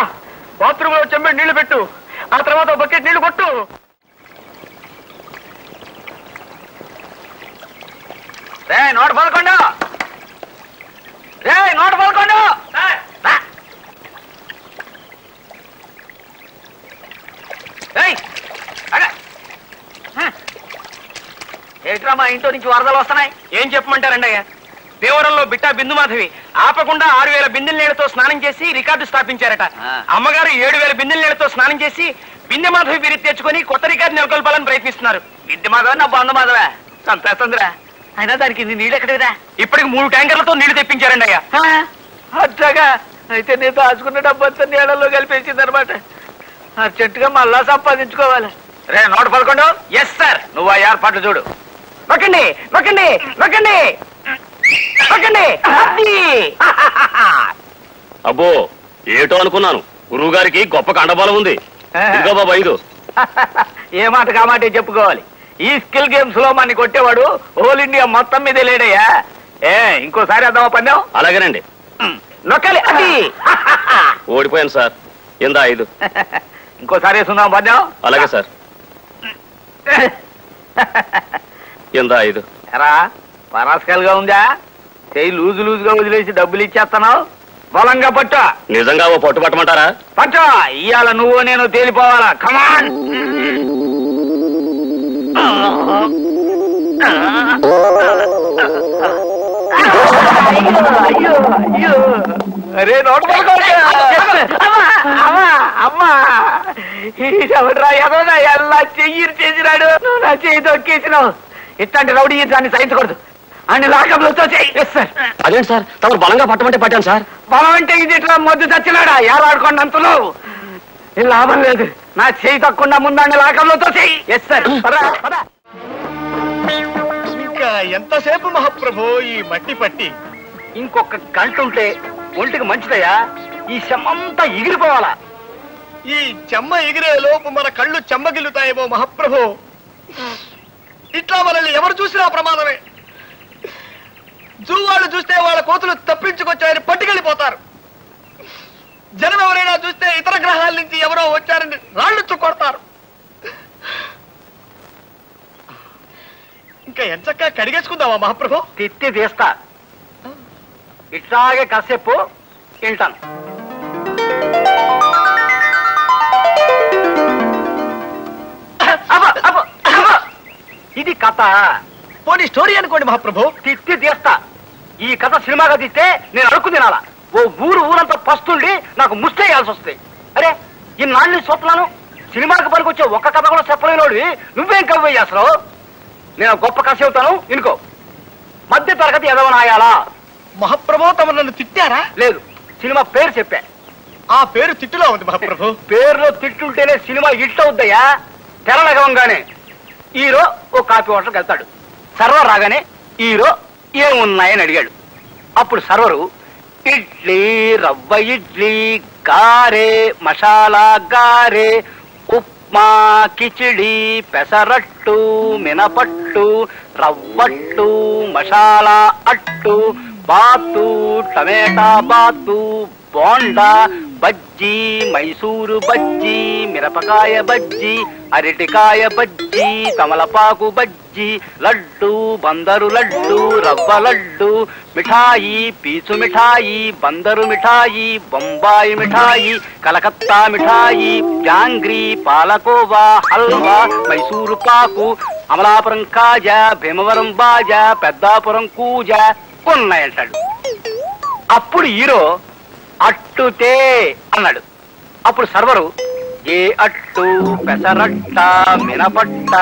బాత్రూమ్ లో చెమ్మె నీళ్లు పెట్టు, ఆ తర్వాత బకెట్ నీళ్లు కొట్టు. నోట పదకొండు, నోట పదకొండు. ఏట్రా మా ఇంట్లో నుంచి వరదలు వస్తున్నాయి? ఏం చెప్పమంటారండి అయ్యా? దేవరంలో బిట్టా బిందుమాధవి ఆపకుండా 6000 బిందెల నీళ్లతో స్నానం చేసి రికార్డు స్థాపించారట. అమ్మగారు 7000 బిందెల నీళ్లతో స్నానం చేసి బిందె మాధవి బిరి తెచ్చుకొని కొత్త రికార్డు నెలకొల్పాలని ప్రయత్నిస్తున్నారు. బిందె మాధవ నా బంధు మాధవా చంపేస్తుందిరా. అయినా దానికి నీళ్ళు ఎక్కడేదా? ఇప్పటికి 3 ట్యాంకర్లతో నీళ్లు తెప్పించారండి అయ్యా. అట్లాగా? అయితే నేను దాచుకున్న డబ్బంతా నీళ్ళల్లో కలిపేసింది అనమాట. అర్జెంటుగా మళ్ళా సంపాదించుకోవాలి. రే నోట 11. Yes sir. నువ్వు ఆ ఏర్పాట్లు చూడు. నొక్కండి నొక్కండి నొక్కండి నొక్కండి. అబ్బో ఏటో అనుకున్నాను. గురువు గారికి గొప్ప కండబలం ఉంది. ఇదిగో బాబా 5. ఏ మాట కామాటే చెప్పుకోవాలి. ఈ స్కిల్ గేమ్స్ లో మన కొట్టేవాడు హోల్ ఇండియా మొత్తం మీదే లేడయ్యా. ఇంకోసారి అద్దామా పందెం? అలాగేనండి. నొక్కాలి. అది ఓడిపోయాను సార్. ఇందా 5. ఇంకోసారి వేసుకుందాం పందెం? అలాగే సార్. ఇందా 5. ఎరా పరాస్కల్గా ఉందా? చెయ్యి లూజుగా వదిలేసి డబ్బులు ఇచ్చేస్తున్నావు. బలంగా పట్టు. నిజంగా ఓ పట్టు పట్టమంటారా? పట్టు. ఇవాళ నువ్వు నేను తేలిపోవాలా. కమాన్. అరే నోట్ అమ్మా ఎవడ్రా ఎదోనా ఎలా చెయ్యి చేసినాడు. నువ్వు నా చెయ్యి తొక్కేసినావు. ఇట్లాంటి రౌడీ దాన్ని సహించకూడదు. అన్ని లాకప్లతో చెయ్యి. అదేంటి సార్, తమరు బలంగా పట్టమంటే పట్టాను సార్. బలం అంటే ఇది ఇట్లా మొద్దు చచ్చినాడా? ఏలాడుకోండి అంతలో లాభం లేదు. నా చెయ్యి తక్కువ ముందండి లాకప్లతో చెయ్యి. Yes sir. ఇంకా ఎంతసేపు మహాప్రభు ఈ మట్టి పట్టి? ఇంకొక గంట ఉంటే ఒంటికి మంచిదయ్యా. ఈ చెమ్మంతా ఎగిరిపోవాలా. ఈ చెమ్మ ఎగిరే లోపు మన కళ్ళు చెమ్మగిల్లుతాయేమో మహాప్రభు. ఇట్లా మనల్ని ఎవరు చూసినా ప్రమాదమే. జూ వాళ్ళు చూస్తే వాళ్ళ కోతులు తప్పించుకొచ్చాయని పట్టుకెళ్ళిపోతారు. జనం ఎవరైనా చూస్తే ఇతర గ్రహాల నుంచి ఎవరో వచ్చారని రాళ్ళు కొడతారు. ఇంకా ఎంచక్కా కడిగేసుకుందామా మహాప్రభు? తిత్తి తీస్తా. ఇట్లాగే కాసేపు వింటాను. ఇది కథ. పోనీ స్టోరీ అనుకోండి మహాప్రభు. తిత్తి తీస్తా. ఈ కథ సినిమాగా తీస్తే నేను అడుక్కు తినాలా. ఓ ఊరంతా పస్తుండి నాకు ముస్తేయాల్సి వస్తాయి. అరే ఈ నాన్ని చూస్తున్నాను. సినిమాకి పనికొచ్చే ఒక్క కథ కూడా చెప్పలేనోడివి నువ్వేం కవ్వయ్యా అసలు. నేను గొప్ప కథ చెబుతాను వినుకో. మధ్య తరగతి ఎదవనాయాలా. మహాప్రభు తమ నన్ను తిట్టారా? లేదు, సినిమా పేరు చెప్పా. ఆ పేరు తిట్టులో ఉంది మహాప్రభు. పేరులో తిట్టుంటేనే సినిమా హిట్ అవుద్దయ్యా. తెరలగవంగానే హీరో ఓ కాఫీ హోటల్కి వెళ్తాడు. సర్వర్ రాగానే హీరో ఏమున్నాయని అడిగాడు. అప్పుడు సర్వరు ఇడ్లీ, రవ్వ ఇడ్లీ, గారె, మసాలా గారె, ఉప్మా, కిచిడి, పెసరట్టు, మినపట్టు, రవ్వట్టు, మసాలా అట్టు, బాతు, టమేటా బాతు, బోండా, బజ్జీ, మైసూరు బజ్జీ, మిరపకాయ బజ్జీ, అరటికాయ బజ్జీ, తమలపాకు బజ్జీ, లడ్డు, బందరు లడ్డు, రవ్వ లడ్డు, మిఠాయి, పీచు మిఠాయి, బందరు మిఠాయి, బొంబాయి మిఠాయి, కలకత్తా మిఠాయి, జాంగ్రీ, పాలకోవా, హల్వా, మైసూరు పాకు, అమలాపురం కాజా, భీమవరం బాజా, పెద్దాపురం కూజా ఉన్నాయంటాడు. అప్పుడు హీరో అట్టుతే అన్నాడు. అప్పుడు సర్వరు ఏ అట్టు, పెసరట్ట, మినపట్ట,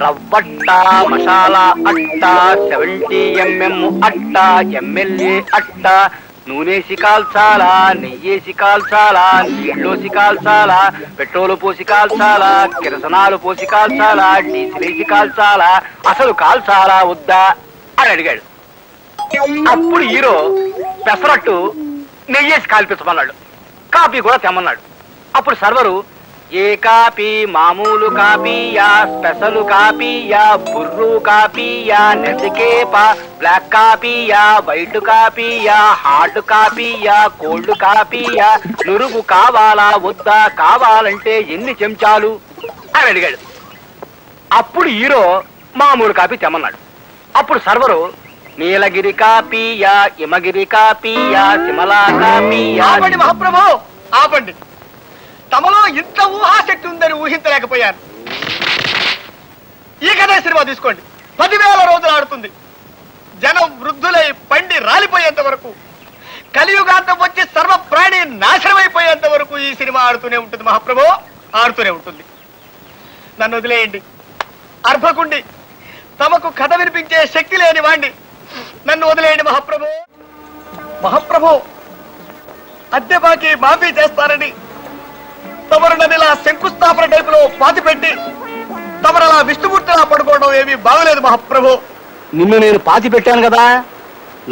రవ్వట్ట, మసాలా అట్ట, 70 mm అట్ట, ఎమ్మెల్యే అట్ట, నూనెసి కాల్చాలా, నెయ్యేసి కాల్చాలా, నీళ్ళోసి కాల్చాలా, పెట్రోలు పోసి కాల్చాలా, కిరసనాలు పోసి కాల్చాలా, డీజిలేసి కాల్చాలా, అసలు కాల్చాలా వద్దా అని అడిగాడు. అప్పుడు హీరో పెసరట్టు నెయ్యేసి కాల్పించమన్నాడు. కాపీ కూడా తెమ్మన్నాడు. అప్పుడు సర్వరు ఏ కాపీ, మామూలు కాపీయా, స్పెషల్ కాపీయా, బుర్రు కాపీయా, నెసికేప, బ్లాక్ కాపీయా, వైట్ కాపీయా, హార్డ్ కాపీయా, కోల్డ్ కాపీయా, నురుగు కావాలా వద్దా, కావాలంటే ఎన్ని చెంచాలు అని అడిగాడు. అప్పుడు హీరో మామూలు కాపీ తెమ్మన్నాడు. అప్పుడు సర్వరు నీలగిరి కాపీయా, హిమగిరి కాపీయా, సిమలా కాపీయా. ఆపండి మహాప్రభు, ఆపండి. తమలో ఇంత ఊహాశక్తి ఉందని ఊహించలేకపోయాను. ఈ కథ సినిమా తీసుకోండి, 10,000 రోజులు ఆడుతుంది. జనం వృద్ధులై పండి రాలిపోయేంత వరకు, కలియుగాంతం వచ్చి సర్వ ప్రాణి నాశనమైపోయేంత వరకు ఈ సినిమా ఆడుతూనే ఉంటుంది మహాప్రభు, ఆడుతూనే ఉంటుంది. నన్ను వదిలేయండి. అర్భకుండి, తమకు కథ వినిపించే శక్తి లేని వాణ్ణి, నన్ను వదిలేయండి మహాప్రభు. మహాప్రభు, అద్దె బాకీ మాఫీ చేస్తానని తమరు నన్ను ఇలా శంకుస్థాపన టైపులో పాతి పెట్టి తమరు అలా విష్ణుమూర్తిలా పడుకోవడం ఏమీ బాగలేదు మహాప్రభు. నిన్ను నేను పాతి పెట్టాను కదా,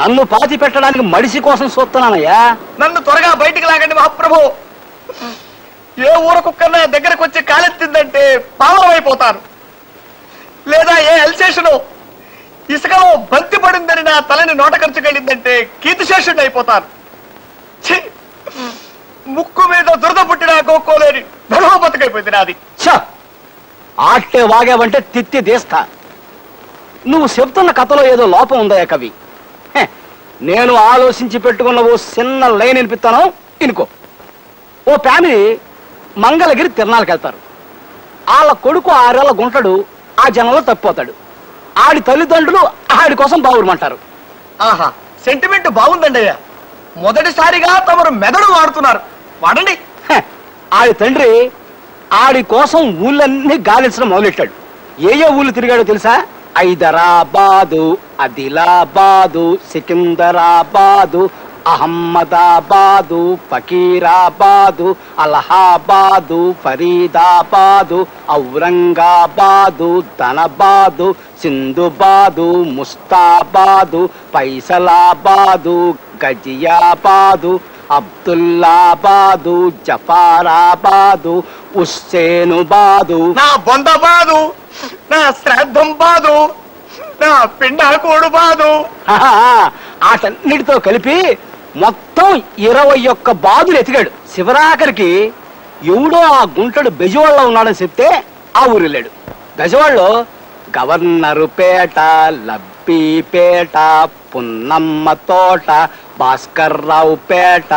నన్ను పాతి పెట్టడానికి మడిసి కోసం చూస్తున్నానయ్యా. నన్ను త్వరగా బయటికి లాగండి మహాప్రభు. ఏ ఊర కుక్కన్నా దగ్గరకు వచ్చి కాలెత్తిందంటే పావనం అయిపోతాను. లేదా ఏ ఎల్సేషను ఇసుకలో బంతి పడిందని నా తలని నోట ఖర్చుకెళ్ళిందంటే కీర్తిశేషుడిని అయిపోతాను. ముక్కు మీద దురద పుట్టిన గోక్కోలేని బతికైపోయింది నాది. ఆట్టే వాగావంటే తిత్తి తీస్తా. నువ్వు చెప్తున్న కథలో ఏదో లోపం ఉందయ్యా కవి. నేను ఆలోచించి పెట్టుకున్న ఓ చిన్న లైన్ వినిపిస్తాను, ఇనుకో. ఓ ఫ్యామిలీ మంగళగిరి తిరణాలకు వెళ్తారు. వాళ్ళ కొడుకు 6 ఏళ్ల గుంటడు ఆ జనంలో తప్పిపోతాడు. ఆడి తల్లిదండ్రులు ఆడి కోసం బావురమంటారు. ఆహా, సెంటిమెంట్ బాగుందండి అయ్యా. మొదటిసారిగా తమరు మెదడు వాడుతున్నారు, వాడండి. ఆడి తండ్రి ఆడి కోసం ఊళ్ళన్నీ గాలించడం మొదలెట్టాడు. ఏ ఊళ్ళు తిరిగాడో తెలుసా? హైదరాబాదు, ఆదిలాబాదు, సికింద్రాబాదు, అహ్మదాబాదు, ఫకీరాబాదు, అలహాబాదు, ఫరీదాబాదు, ఔరంగాబాదు, ధనబాదు, సింధుబాదు, ముస్తాబాదు, పైసలాబాదు, గజియాబాదు, అబ్దుల్లాబాదు, జఫారాబాదు, హుస్సేనుబాదు. నా బొందబాదు, నా శ్రాద్ధం బాదు, నా పిండాకోడు బాదు. ఆటన్నిటితో కలిపి మొత్తం 21 బాదులు ఎతికాడు. శివరాఖరికి ఎవడో ఆ గుంటడు బెజవాడలో ఉన్నాడని చెప్తే ఆ ఊరు వెళ్ళాడు. బెజవాడలో గవర్నరు పేట, లబ్బీపేట, పున్నమ్మ తోట, భాస్కర్రావు పేట,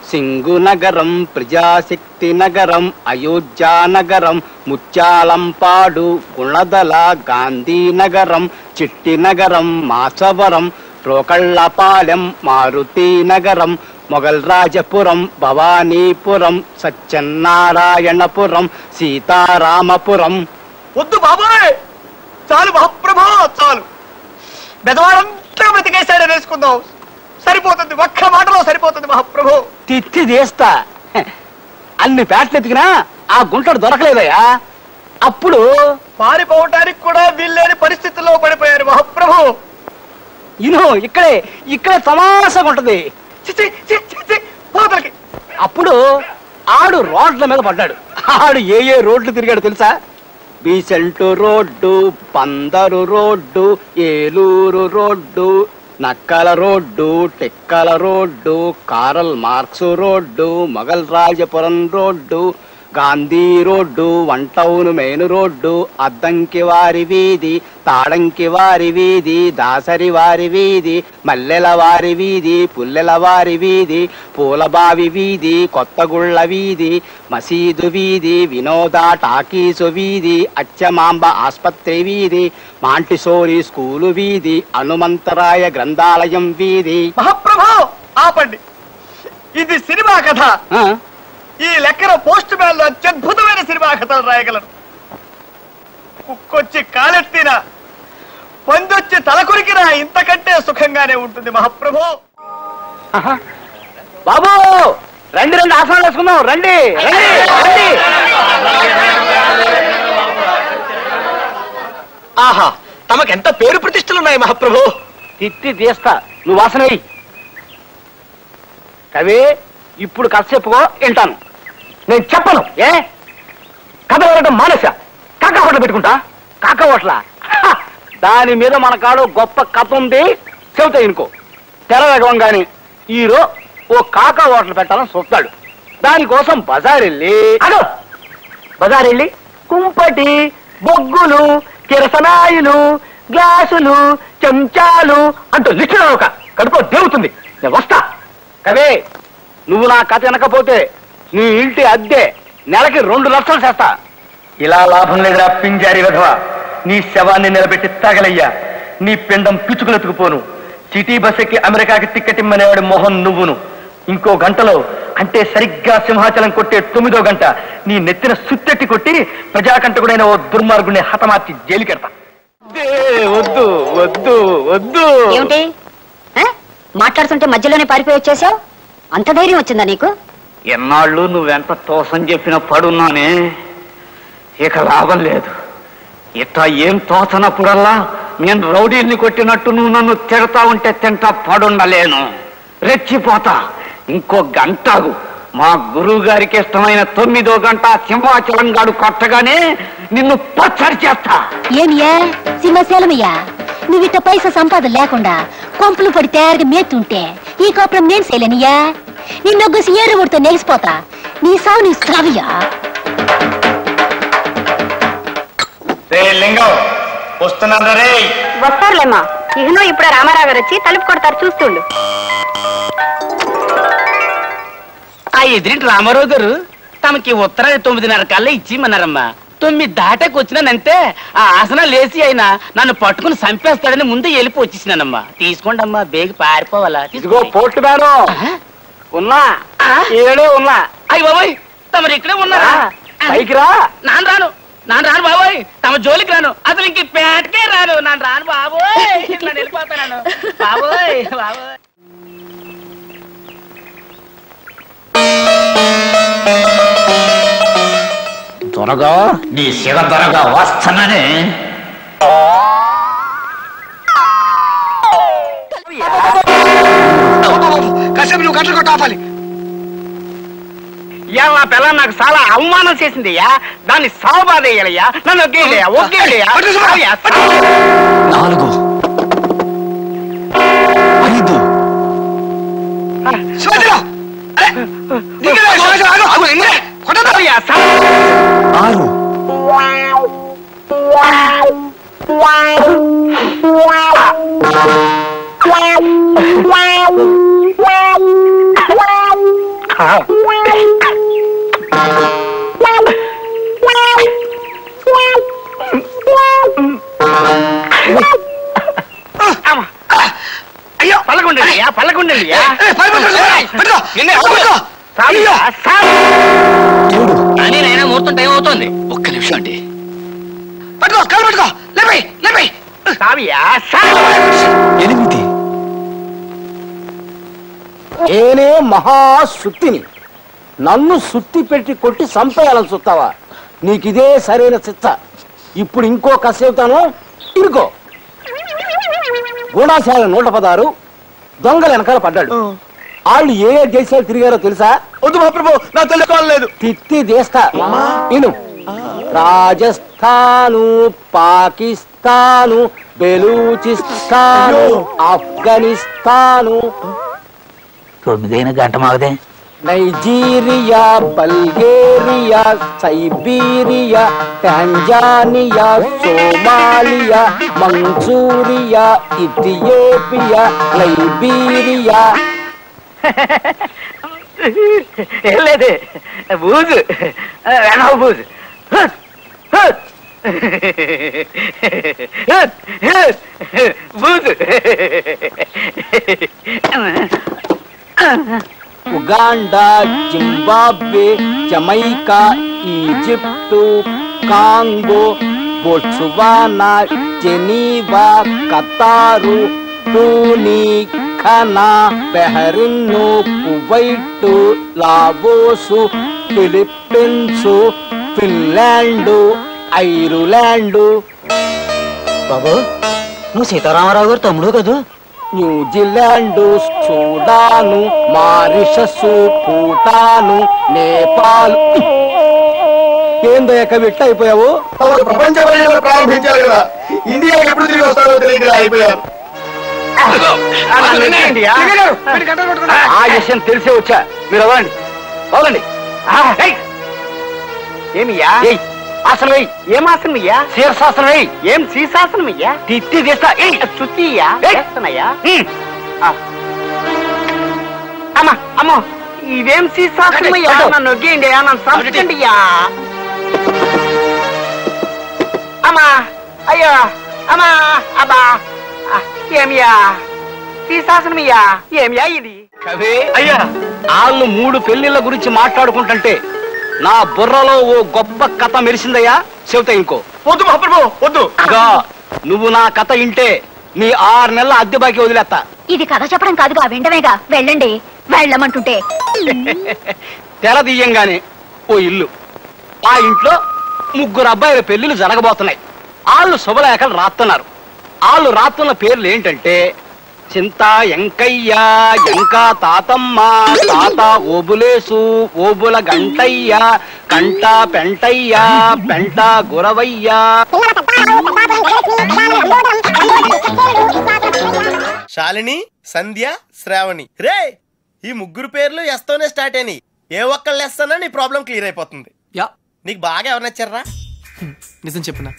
సింగు నగరం, ప్రజాశక్తి నగరం, అయోధ్యా నగరం, ముత్యాలంపాడు, గుణదల, గాంధీనగరం, చిట్టి నగరం, మాచవరం, రోకళ్ళపాలెం, మారుతి నగరం, మొగల్ రాజపురం, భవానీపురం, సత్యనారాయణపురం, సీతారామపురం. వద్దు బాబాయ్, చాలు మహాప్రభా, చాలు. బెదవాడంతా బ్రతికేశాడని వేసుకుందాం, సరిపోతుంది. ఒక్క మాటలో సరిపోతుంది మహాప్రభు. తిత్తి తీస్తా. అన్ని పేటలు ఎతికినా ఆ గుంటడు దొరకలేదయ్యా. అప్పుడు పారిపోవటానికి కూడా వీల్లేని పరిస్థితుల్లో పడిపోయారు మహాప్రభు. ఇను ఇక్కడే తమాషాగా ఉంటది. అప్పుడు ఆడు రోడ్ల మీద పడ్డాడు. ఆడు ఏ రోడ్లు తిరిగాడు తెలుసా? బీసెంటు రోడ్డు, పందరు road, Eluru road, Nakkala road, Tekkala road, Karl Marx road, Mughal Rajapuram road, Gandhi road, one town main road, Addanki వారి వీధి, తాడంకి వారి వీధి, దాసరి వారి వీధి, మల్లెల వారి వీధి, పుల్లెల వారి వీధి, పూలబావి వీధి, కొత్తగుళ్ళ వీధి, మసీదు వీధి, వినోద టాకీసు వీధి, అచ్చమాంబ ఆస్పత్రి వీధి, మాంటిసోరి స్కూలు వీధి, హనుమంతరాయ గ్రంథాలయం వీధి. మహాప్రభు ఆపండి, ఇది సినిమా కథ. ఈ లెక్కన పోస్ట్ మ్యాన్ లో అత్యద్భుతమైన సినిమా కథలు రాయగలరు. కుక్కొచ్చి కాలెత్తినా, పందొచ్చి తలకొరికినా ఇంతకంటే సుఖంగానే ఉంటుంది మహాప్రభు. బాబు రండి ఆసనాలు వేసుకుందాం. రండి. ఆహా, తమకెంత పేరు ప్రతిష్టలున్నాయి మహాప్రభు. తిత్తి తీస్తా, నువ్వు వాసన వెయ్యి. కవి ఇప్పుడు కథ చెప్పుకో, వింటాను. నేను చెప్పను. ఏ కథ వెళ్ళడం మానేసా? కాకా హోటల్ పెట్టుకుంటా? కాకా హోటలా? దాని మీద మన కాడు గొప్ప కథ ఉంది, చెబుతా ఇనుకో. తెర వేగంగాని హీరో ఓ కాకా హోటల్ పెట్టాలని చూస్తాడు. దానికోసం బజార్ వెళ్ళి కుంపటి, బొగ్గులు, కిరసనాయిలు, గ్లాసులు, చెంచాలు అంటూ లిస్టు ఒక కడుపు దేవుతుంది. నేను వస్తా. కవే నువ్వు నా కథ వినకపోతే నీ ఇంటి అద్దె నెలకి 2 లక్షలు చేస్తా. ఇలా లాభం లేదురా పింజారి విధవ. నీ శవాన్ని నిలబెట్టి తగలయ్యా. నీ పిండం పిచ్చుకులెత్తుకుపోను. సిటీ బస్సుకి అమెరికాకి టిక్కెట్ ఇమ్మనేవాడు మోహన్ నువ్వును. ఇంకో గంటలో, అంటే సరిగ్గా సింహాచలం కొట్టే 9వ గంట నీ నెత్తిన సుత్తెట్టి కొట్టి ప్రజాకంటకుడైన ఓ దుర్మార్గుడిని హతమార్చి జైలుకెడతా. వద్దు వద్దు వద్దు. ఏమిటి మాట్లాడుతుంటే మధ్యలోనే పారిపోయి వచ్చేసావు? అంత ధైర్యం వచ్చిందా నీకు? ఎన్నాళ్ళు నువ్వెంత తోసం చెప్పినా పడున్నానే, ఇక లాభం లేదు. ఇట్లా ఏం తోచనప్పుడల్లా నేను రౌడీల్ని కొట్టినట్టు నువ్వు నన్ను తిడతా ఉంటే తింటా పడుండలేను. రెచ్చిపోతా. ఇంకో గంటకు మా గురువు గారికి ఇష్టమైన 9వ గంట సింహాచలం గాడు కొట్టగానే నిన్ను పచ్చడి చేస్తా. ఏమియా సింహాచలమయ్యా, నువ్విట్ట పైసా సంపాదన లేకుండా కొంపులు పడి తయారుగా మేతుంటే ఈ కాపురం నేను చేయలేనియా. నిన్నొగ్గసి ఏరువుడితో నెలిసిపోతా. నీ సావు నీ సావియా. లింగం వస్తున్నారే. వస్తారులేమ్మా. ఇహనో ఇప్పుడే రామారావు గారు వచ్చి తలుపు కొడతారు, చూస్తుండు. ఆ ఎదురింటి రామారావు గారు తమకి ఉత్తరాది 9:30 కల్లా ఇచ్చిమన్నారమ్మా. 9 దాటాకి వచ్చినానంటే ఆ ఆసనాలు లేచి అయినా నన్ను పట్టుకుని చంపేస్తాడని ముందే వెళ్ళిపో వచ్చేసినానమ్మా. తీసుకోండి అమ్మా, బేగి పారిపోవాలా. ఇదిగో పోర్టు మేడం ఉన్నా, ఏడే ఉన్నా. అయ్యి బాబోయ్, తమరు ఇక్కడే ఉన్నారా? పైకి రా. నాన్న రాను బాబోయ్, తమ జోలికి రాను. అసలు ఇంక పేటకే రాను. నాన్న రాను బాబోయ్, ఇట్లా వెళ్ళిపోతాను బాబోయ్. త్వరగా నీ శివ త్వరగా వస్తానని. కాసేపు నువ్వు గంటలు కొట్టు ఆపాలి. ఇవాళ నా పిల్ల నాకు చాలా అవమానం చేసిందయ్యా. దాన్ని సావబాధ వేయాలయ్యా. నన్ను ఒకేలయ్యా. 4 అయ్యో పల్లకుండయ్యా. నైనా ముహూర్తం టైం అవుతుంది. ఒక్క నిమిషం అండి. పట్టుకో, కాలు పట్టుకో. లేపై 8. నేనే మహాశుద్ధిని. నన్ను సుత్తి పెట్టి కొట్టి చంపేయాలని చూస్తావా? నీకిదే సరైన చిత్త. ఇప్పుడు ఇంకో కసేపుతాను, ఇరుకో. గూఢాశాల 116 దొంగల వెనకాల పడ్డాడు. వాళ్ళు ఏ దేశాలు తిరిగారో తెలుసా? వద్దు మహాప్రభు, నాకు తెలుసుకోలేదు. తిత్తి దేశా ఇను. రాజస్థాను, పాకిస్తాను, బెలూచిస్తాను, ఆఫ్ఘనిస్తాను. 9 గంట మాగదే. Nigeria, Bulgaria, Siberia, Tanzania, Somalia, Manchuria, Ethiopia, Liberia. ఏం లేదే, బూజు వెనవ బూజు. బూజు. Uganda, Zimbabwe, Jamaica, Egypt, Congo, Botswana, Geneva, Qatar, Tuni, Ghana, Bahrain, Kuwait, Laos, Philippines, Finland, Ireland. బాబు, నువ్వు సీతారామరావు గారు తమ్ముడు కదూ? New Zealand, Sudan, Mauritius, Bhutan, Nepal. ఏందో ఎక్క అయిపోయావు? ప్రపంచ పర్యటన ప్రారంభించారు కదా, ఇండియాకి ఎప్పుడు తిరిగి వస్తారో తెలియక అయిపోయారు. ఆ విషయం తెలిసే వచ్చా. మీరు అవ్వండి, అవ్వండి. ఏమియా ఆసనం వెయ్యి. ఏం ఆసనం అయ్యా? శీర్షాసనం వెయ్యి. ఏం శీర్షాసనం అయ్యా? తిత్తి తీస్తా. చుట్టియ్యా చేస్తున్నాయా? అమ్మా అమ్మో, ఇదేం శీర్షాసనం అయ్యా? నన్ను నొగ్గేయండి, నన్ను సంపండి అయ్యా. అమ్మా, అయ్యో, అమ్మా, అబ్బా. ఏమియా శీర్షాసనమయ్యా? ఏమియా ఇది? కవి అయ్యా, వాళ్ళు 3 పెళ్లిళ్ళ గురించి మాట్లాడుకుంటుంటే నా బుర్రలో ఓ గొప్ప కథ మెరిసిందయ్యా. చెబుతా ఇంకో. వద్దు మహాప్రభు, వద్దు. ఇదిగో, నువ్వు నా కథ ఇంటే నీ 6 నెలల అద్దె బాకీ వదిలేస్తా. ఇది కథ చెప్పడం కాదుగా, విండమేగా. వెళ్ళండి, వెళ్ళమంటుంటే. తెర తీయంగానే ఓ ఇల్లు. ఆ ఇంట్లో 3 అబ్బాయిల పెళ్లిళ్ళు జరగబోతున్నాయి. వాళ్ళు శుభలేఖలు రాస్తున్నారు. వాళ్ళు రాస్తున్న పేర్లు ఏంటంటే చింత ఎంకయ్య, ఎంకా తాతమ్మ, తాత ఓబులేసు, ఓబుల గంటయ్య, కంట పెంటయ్య, పెంట గురవయ్య. శాలిని, సంధ్య, శ్రావణి. రే, ఈ 3 పేర్లు ఎస్తోనే స్టార్ట్ అయినాయి. ఏ ఒక్కళ్ళు ఎస్తానో నీ ప్రాబ్లం క్లియర్ అయిపోతుంది. యా, నీకు బాగా ఎవరు నచ్చారా? నిజం చెప్పనా?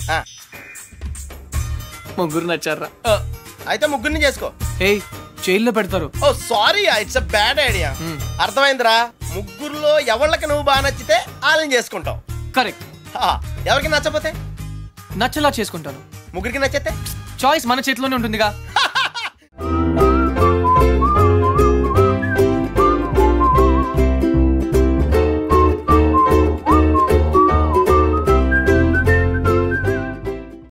3 నచ్చారా? అయితే 3ని చేసుకో. హే, జైల్లో పెడతారు. Oh sorry, it's a bad idea. అర్థమైందిరా? 3లో ఎవళ్ళకి నువ్వు బాగా నచ్చితే వాళ్ళని చేసుకుంటావు. కరెక్ట్. ఎవరికి నచ్చపోతే నచ్చలా చేసుకుంటాను. 3కి నచ్చితే చాయిస్ మన చేతిలోనే ఉంటుందిగా.